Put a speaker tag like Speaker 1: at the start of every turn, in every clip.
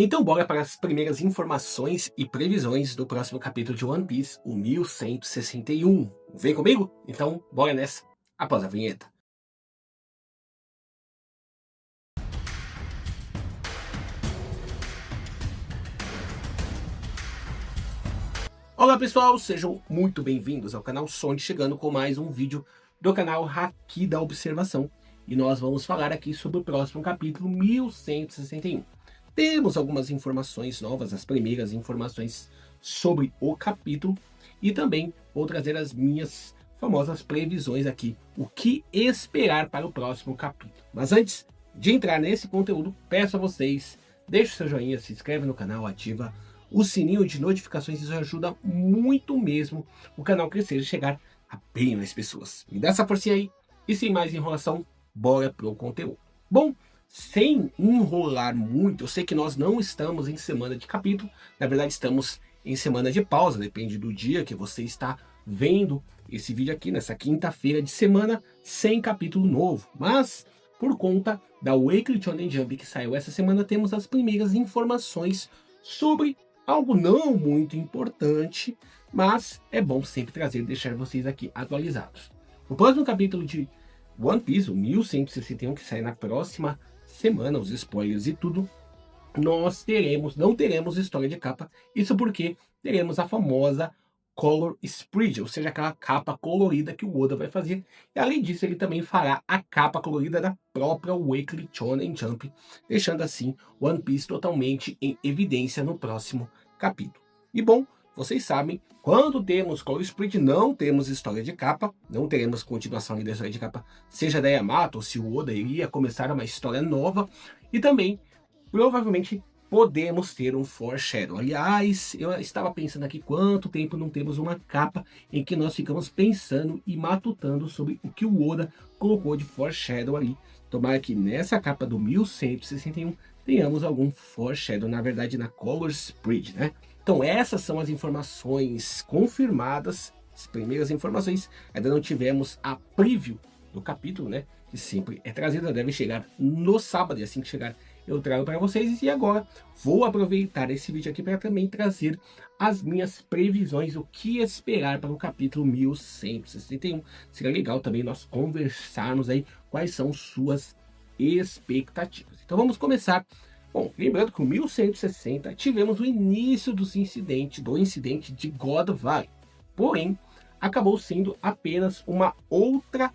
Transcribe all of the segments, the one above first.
Speaker 1: Então bora para as primeiras informações e previsões do próximo capítulo de One Piece, o 1161. Vem comigo? Então bora nessa, após a vinheta. Olá pessoal, sejam muito bem-vindos ao canal Sonic, chegando com mais um vídeo do canal Haki da Observação. E nós vamos falar aqui sobre o próximo capítulo 1161. Temos algumas informações novas, as primeiras informações sobre o capítulo, e também vou trazer as minhas famosas previsões aqui, o que esperar para o próximo capítulo. Mas antes de entrar nesse conteúdo, peço a vocês, deixe o seu joinha, se inscreve no canal, ativa o sininho de notificações, isso ajuda muito mesmo o canal crescer e chegar a bem mais pessoas. Me dá essa forcinha aí, e sem mais enrolação, bora pro conteúdo. Bom, sem enrolar muito, eu sei que nós não estamos em semana de capítulo, na verdade estamos em semana de pausa, depende do dia que você está vendo esse vídeo aqui, nessa quinta-feira de semana, sem capítulo novo. Mas, por conta da Weekly Shonen Jump que saiu essa semana, temos as primeiras informações sobre algo não muito importante, mas é bom sempre trazer e deixar vocês aqui atualizados. O próximo capítulo de One Piece, o 1161, que sai na próxima semana, os spoilers e tudo, não teremos história de capa, isso porque teremos a famosa Color Spread, ou seja, aquela capa colorida que o Oda vai fazer, e além disso ele também fará a capa colorida da própria Weekly Shonen Jump, deixando assim One Piece totalmente em evidência no próximo capítulo. E bom, vocês sabem, quando temos Color Spread não temos história de capa, não teremos continuação da história de capa, seja da Yamato ou se o Oda iria começar uma história nova, e também provavelmente podemos ter um foreshadow. Aliás, eu estava pensando aqui quanto tempo não temos uma capa em que nós ficamos pensando e matutando sobre o que o Oda colocou de foreshadow ali. Tomara que nessa capa do 1161 tenhamos algum foreshadow, na verdade na Color Spread, né? Então essas são as informações confirmadas, as primeiras informações. Ainda não tivemos a preview do capítulo, né? Que sempre é trazida, deve chegar no sábado, e assim que chegar eu trago para vocês. E agora vou aproveitar esse vídeo aqui para também trazer as minhas previsões, o que esperar para o capítulo 1161. Seria legal também nós conversarmos aí quais são suas expectativas. Então vamos começar. Bom, lembrando que o 1160 tivemos o início do incidente de God Valley, porém acabou sendo apenas uma outra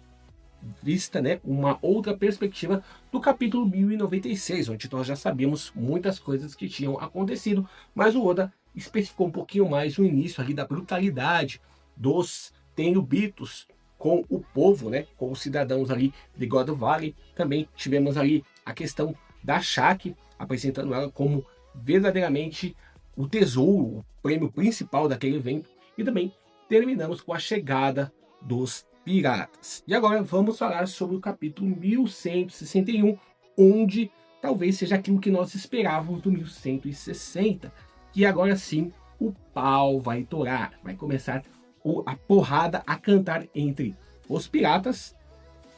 Speaker 1: vista, né, uma outra perspectiva do capítulo 1096, onde nós já sabíamos muitas coisas que tinham acontecido, mas o Oda especificou um pouquinho mais o início ali da brutalidade dos Tenryubitos com o povo, né, com os cidadãos ali de God Valley. Também tivemos ali a questão da Shaq, apresentando ela como verdadeiramente o tesouro, o prêmio principal daquele evento, e também terminamos com a chegada dos piratas. E agora vamos falar sobre o capítulo 1161, onde talvez seja aquilo que nós esperávamos do 1160, que agora sim o pau vai torar, vai começar a porrada a cantar entre os piratas,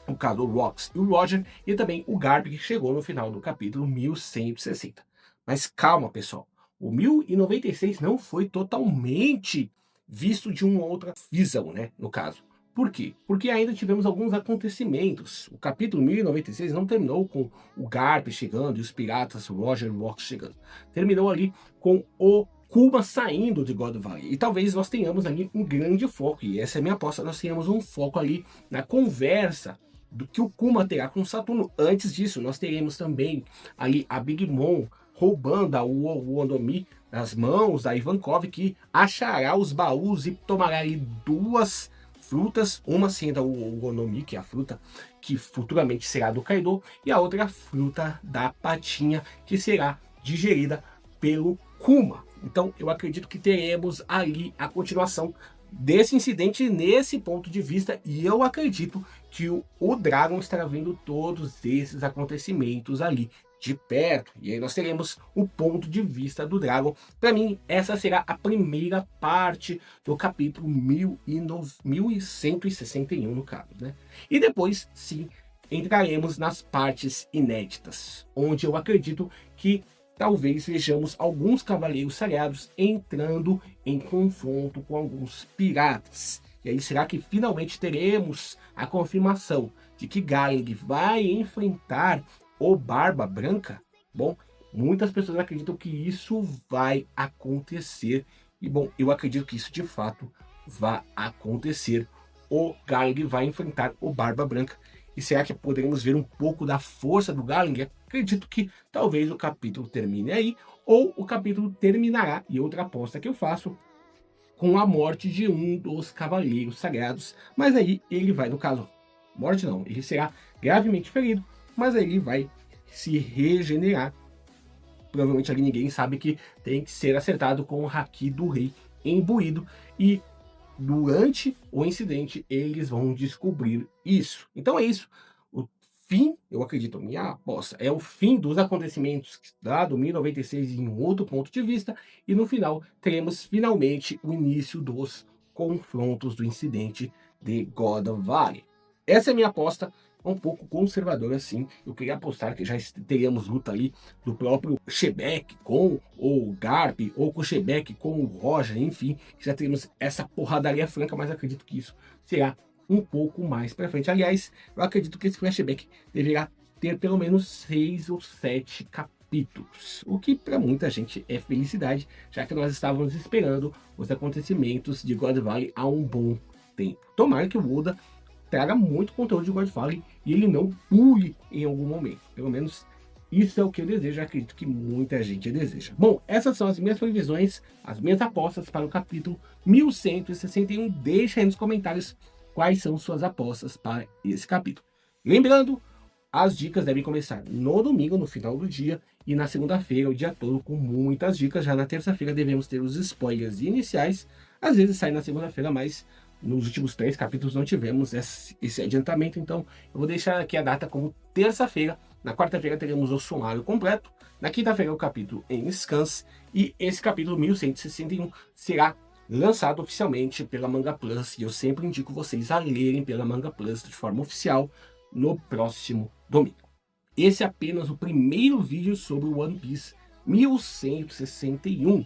Speaker 1: o caso do Rox e o Roger, e também o Garp, que chegou no final do capítulo 1160. Mas calma, pessoal, o 1096 não foi totalmente visto de uma outra visão, né, no caso. Por quê? Porque ainda tivemos alguns acontecimentos. O capítulo 1096 não terminou com o Garp chegando e os piratas, o Roger e o Rox chegando. Terminou ali com o Kuma saindo de God Valley. E talvez nós tenhamos ali um grande foco, e essa é a minha aposta, nós tenhamos um foco ali na conversa do que o Kuma terá com Saturno. Antes disso, nós teremos também ali a Big Mom roubando a Wondomi das mãos da Ivankov, que achará os baús e tomará ali duas frutas, uma sendo o Onomi, que é a fruta que futuramente será do Kaido, e a outra a fruta da patinha, que será digerida pelo Kuma. Então eu acredito que teremos ali a continuação desse incidente nesse ponto de vista, e eu acredito que o Dragon estará vendo todos esses acontecimentos ali de perto, e aí nós teremos o ponto de vista do Dragon. Para mim, essa será a primeira parte do capítulo 1161, no caso, né? E depois, sim, entraremos nas partes inéditas, onde eu acredito que talvez vejamos alguns cavaleiros sagrados entrando em confronto com alguns piratas. E aí, será que finalmente teremos a confirmação de que Garling vai enfrentar o Barba Branca? Bom, muitas pessoas acreditam que isso vai acontecer. E bom, eu acredito que isso de fato vai acontecer. O Garling vai enfrentar o Barba Branca. E será que poderemos ver um pouco da força do Garling? Acredito que talvez o capítulo termine aí, ou o capítulo terminará, e outra aposta que eu faço, com a morte de um dos cavaleiros sagrados. Mas aí ele vai, no caso, morte não, ele será gravemente ferido, mas aí ele vai se regenerar. Provavelmente ali ninguém sabe que tem que ser acertado com o Haki do Rei imbuído, e durante o incidente eles vão descobrir isso. Então é isso. O fim, eu acredito, minha aposta, é o fim dos acontecimentos lá do 1096 em outro ponto de vista, e no final teremos finalmente o início dos confrontos do incidente de Gordon Valley. Essa é a minha aposta, um pouco conservadora assim. Eu queria apostar que já teríamos luta ali do próprio Shebeck com o Garp, ou com o Shebeck com o Roger, enfim, já teríamos essa porradaria franca, mas acredito que isso será um pouco mais para frente. Aliás, eu acredito que esse flashback deverá ter pelo menos 6 ou 7 capítulos, o que para muita gente é felicidade, já que nós estávamos esperando os acontecimentos de God Valley há um bom tempo. Tomara que o Oda traga muito conteúdo de God Valley e ele não pule em algum momento. Pelo menos isso é o que eu desejo, acredito que muita gente deseja. Bom, essas são as minhas previsões, as minhas apostas para o capítulo 1161. Deixa aí nos comentários quais são suas apostas para esse capítulo. Lembrando, as dicas devem começar no domingo, no final do dia, e na segunda-feira, o dia todo, com muitas dicas. Já na terça-feira devemos ter os spoilers iniciais. Às vezes sai na segunda-feira, mas nos últimos 3 capítulos não tivemos esse adiantamento, então eu vou deixar aqui a data como terça-feira. Na quarta-feira teremos o sumário completo, na quinta-feira o capítulo em scans, e esse capítulo 1161 será lançado oficialmente pela Manga Plus, e eu sempre indico vocês a lerem pela Manga Plus de forma oficial no próximo domingo. Esse é apenas o primeiro vídeo sobre o One Piece 1161.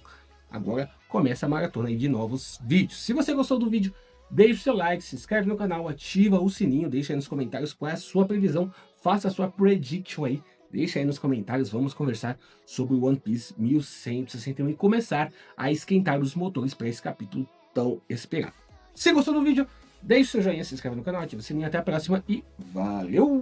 Speaker 1: Agora começa a maratona aí de novos vídeos. Se você gostou do vídeo, deixe o seu like, se inscreve no canal, ativa o sininho, deixa aí nos comentários qual é a sua previsão, faça a sua prediction aí, deixa aí nos comentários, vamos conversar sobre o One Piece 1161 e começar a esquentar os motores para esse capítulo tão esperado. Se gostou do vídeo, deixe o seu joinha, se inscreve no canal, ativa o sininho, até a próxima e valeu!